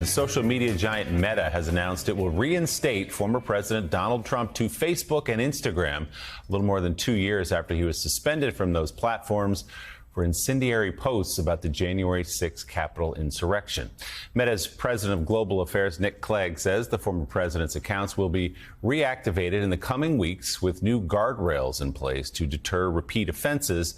The social media giant Meta has announced it will reinstate former President Donald Trump to Facebook and Instagram a little more than 2 years after he was suspended from those platforms for incendiary posts about the January 6th Capitol insurrection. Meta's president of global affairs, Nick Clegg, says the former president's accounts will be reactivated in the coming weeks with new guardrails in place to deter repeat offenses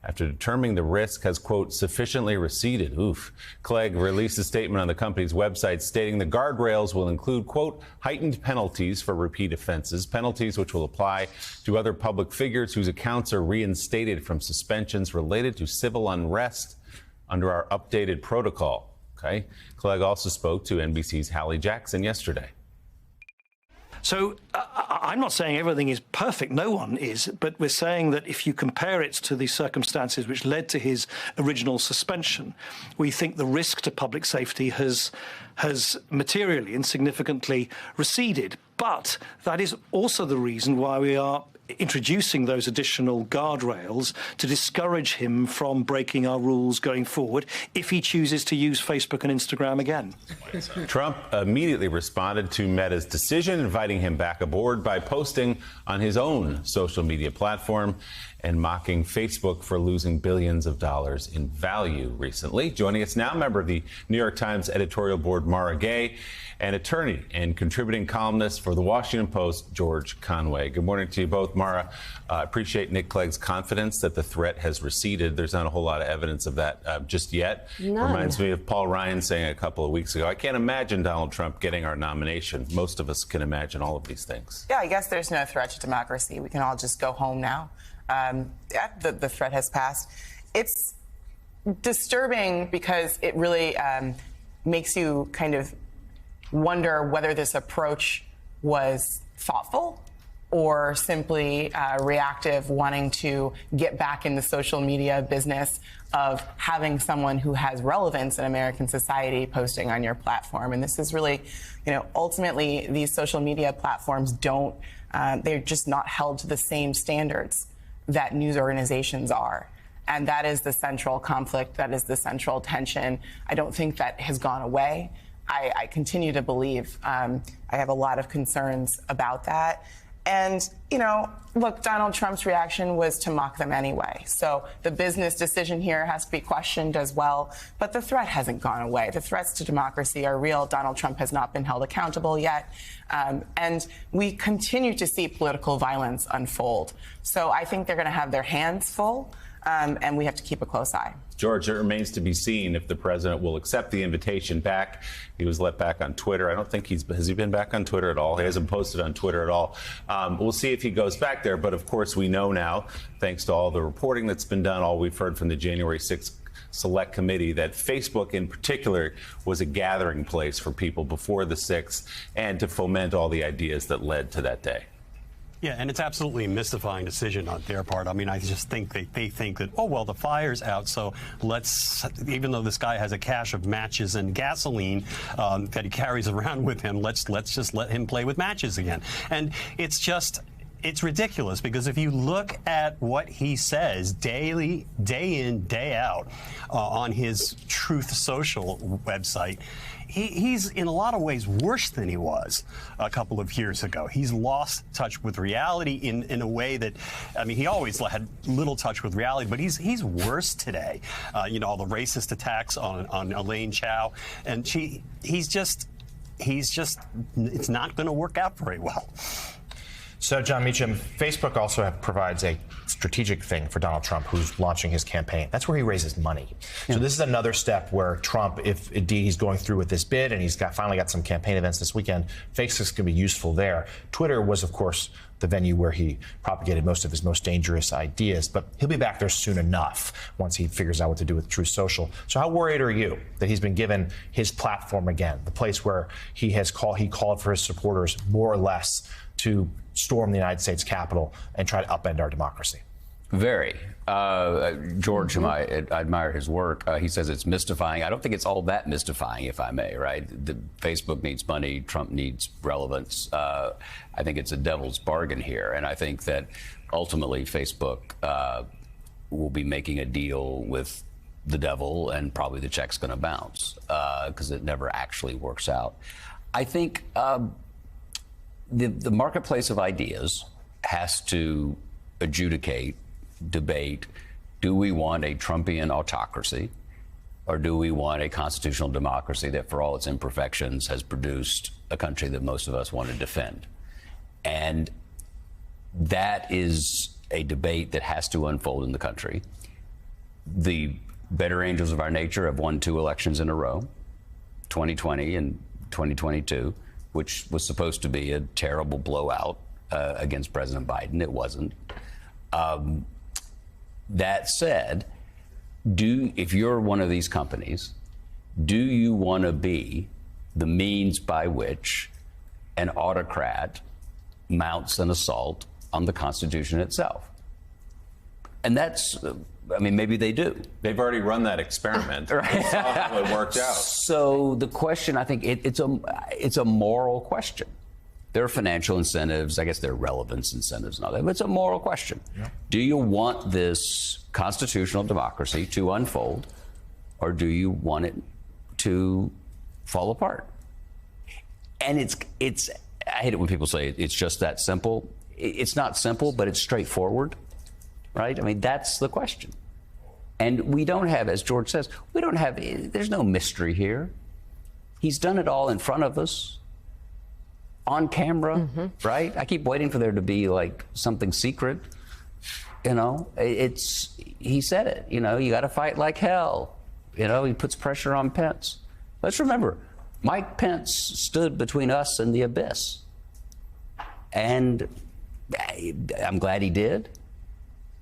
after determining the risk has, quote, sufficiently receded. Oof. Clegg released a statement on the company's website stating the guardrails will include, quote, heightened penalties for repeat offenses, penalties which will apply to other public figures whose accounts are reinstated from suspensions related to civil unrest under our updated protocol. Okay. Clegg also spoke to NBC's Hallie Jackson yesterday. So I'm not saying everything is perfect. No one is. But we're saying that if you compare it to the circumstances which led to his original suspension, we think the risk to public safety has materially and significantly receded. But that is also the reason why we are introducing those additional guardrails to discourage him from breaking our rules going forward if he chooses to use Facebook and Instagram again. Trump immediately responded to Meta's decision, inviting him back aboard by posting on his own social media platform and mocking Facebook for losing billions of dollars in value recently. Joining us now, member of the New York Times editorial board, Mara Gay, and attorney and contributing columnist for The Washington Post, George Conway. Good morning to you both. Mara, I appreciate Nick Clegg's confidence that the threat has receded. There's not a whole lot of evidence of that just yet. None. Reminds me of Paul Ryan saying a couple of weeks ago, I can't imagine Donald Trump getting our nomination. Most of us can imagine all of these things. Yeah, I guess there's no threat to democracy. We can all just go home now. The threat has passed. It's disturbing because it really makes you kind of wonder whether this approach was thoughtful or simply reactive, wanting to get back in the social media business of having someone who has relevance in American society posting on your platform. And this is really, ultimately these social media platforms they're just not held to the same standards that news organizations are. And that is the central conflict. That is the central tension. I don't think that has gone away. I continue to believe I have a lot of concerns about that. And, look, Donald Trump's reaction was to mock them anyway. So the business decision here has to be questioned as well. But the threat hasn't gone away. The threats to democracy are real. Donald Trump has not been held accountable yet. And we continue to see political violence unfold. So I think they're going to have their hands full. And we have to keep a close eye. George, it remains to be seen if the president will accept the invitation back. He was let back on Twitter. I don't think has he been back on Twitter at all? He hasn't posted on Twitter at all. We'll see if he goes back there. But of course, we know now, thanks to all the reporting that's been done, all we've heard from the January 6th Select Committee, that Facebook in particular was a gathering place for people before the 6th and to foment all the ideas that led to that day. Yeah, and it's absolutely a mystifying decision on their part. I mean, I just think they think that, oh, well, the fire's out, so even though this guy has a cache of matches and gasoline that he carries around with him, let's just let him play with matches again. And it's ridiculous, because if you look at what he says daily, day in, day out on his Truth Social website, he's in a lot of ways worse than he was a couple of years ago. He's lost touch with reality in a way that, I mean, he always had little touch with reality, but he's worse today. All the racist attacks on Elaine Chao, and he's just it's not going to work out very well. So, John Meacham, Facebook also provides a strategic thing for Donald Trump, who's launching his campaign. That's where he raises money. Yeah. So this is another step where Trump, if indeed he's going through with this bid and he's finally got some campaign events this weekend, Facebook's going to be useful there. Twitter was, of course, the venue where he propagated most of his most dangerous ideas, but he'll be back there soon enough once he figures out what to do with Truth Social. So how worried are you that he's been given his platform again, the place where he called for his supporters more or less to storm the United States Capitol and try to upend our democracy? Very. George, whom I admire his work, he says it's mystifying. I don't think it's all that mystifying, if I may, right? Facebook needs money. Trump needs relevance. I think it's a devil's bargain here. And I think that ultimately Facebook will be making a deal with the devil, and probably the check's going to bounce because it never actually works out. I think the marketplace of ideas has to adjudicate, debate, do we want a Trumpian autocracy, or do we want a constitutional democracy that, for all its imperfections, has produced a country that most of us want to defend? And that is a debate that has to unfold in the country. The better angels of our nature have won 2 elections in a row, 2020 and 2022, which was supposed to be a terrible blowout against President Biden. It wasn't. That said, if you're one of these companies, do you want to be the means by which an autocrat mounts an assault on the Constitution itself? And that's, I mean, maybe they do. They've already run that experiment. Right. We saw how it worked out. So the question, I think, it's a moral question. There are financial incentives, I guess there are relevance incentives and all that, but it's a moral question. Yeah. Do you want this constitutional democracy to unfold, or do you want it to fall apart? And it's I hate it when people say it's just that simple. It's not simple, but it's straightforward, right? I mean, that's the question. And we don't have, as George says, there's no mystery here. He's done it all in front of us, on camera, right? I keep waiting for there to be like something secret. You know, he said it, you know, you got to fight like hell. You know, he puts pressure on Pence. Let's remember, Mike Pence stood between us and the abyss. And I'm glad he did,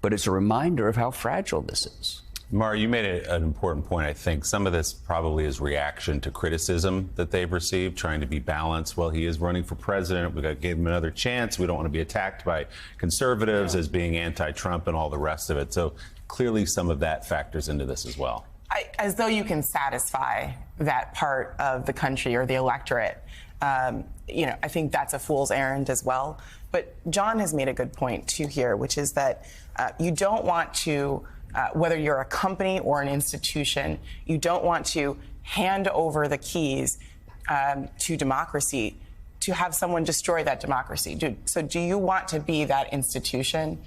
but it's a reminder of how fragile this is. Mara, you made an important point. I think some of this probably is reaction to criticism that they've received, trying to be balanced. Well, he is running for president. We've got to give him another chance. We don't want to be attacked by conservatives as being anti-Trump and all the rest of it. So clearly some of that factors into this as well. As though you can satisfy that part of the country or the electorate. You know, I think that's a fool's errand as well. But John has made a good point, too, here, which is that you don't want to, whether you're a company or an institution, you don't want to hand over the keys to democracy to have someone destroy that democracy. So do you want to be that institution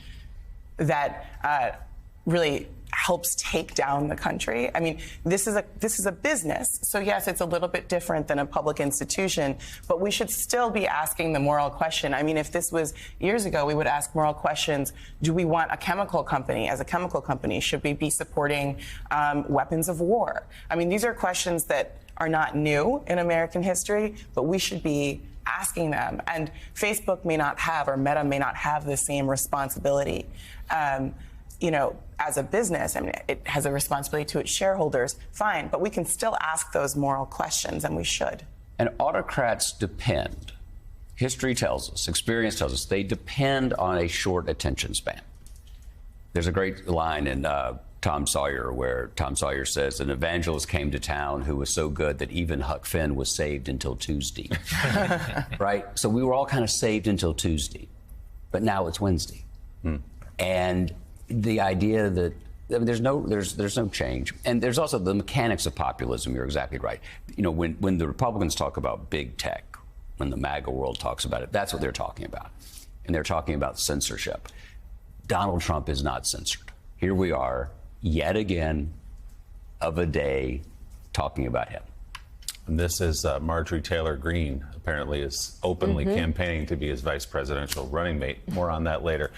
that really helps take down the country? I mean, this is a business. So yes, it's a little bit different than a public institution, but we should still be asking the moral question. I mean, if this was years ago, we would ask moral questions. Do we want a chemical company? As a chemical company, should we be supporting weapons of war? I mean, these are questions that are not new in American history, but we should be asking them. And Facebook may not have, or Meta may not have, the same responsibility. You know, as a business, I mean, it has a responsibility to its shareholders, fine, but we can still ask those moral questions, and we should. And autocrats depend, history tells us, experience tells us, they depend on a short attention span. There's a great line in Tom Sawyer where Tom Sawyer says, an evangelist came to town who was so good that even Huck Finn was saved until Tuesday. Right? So we were all kind of saved until Tuesday, but now it's Wednesday. And the idea that I mean, there's no change, and there's also the mechanics of populism. You're exactly right. You know, when the Republicans talk about big tech, when the MAGA world talks about it, that's what they're talking about, and they're talking about censorship. Donald Trump is not censored. Here we are, yet again, of a day, talking about him. And this is Marjorie Taylor Greene apparently is openly campaigning to be his vice presidential running mate. More on that later.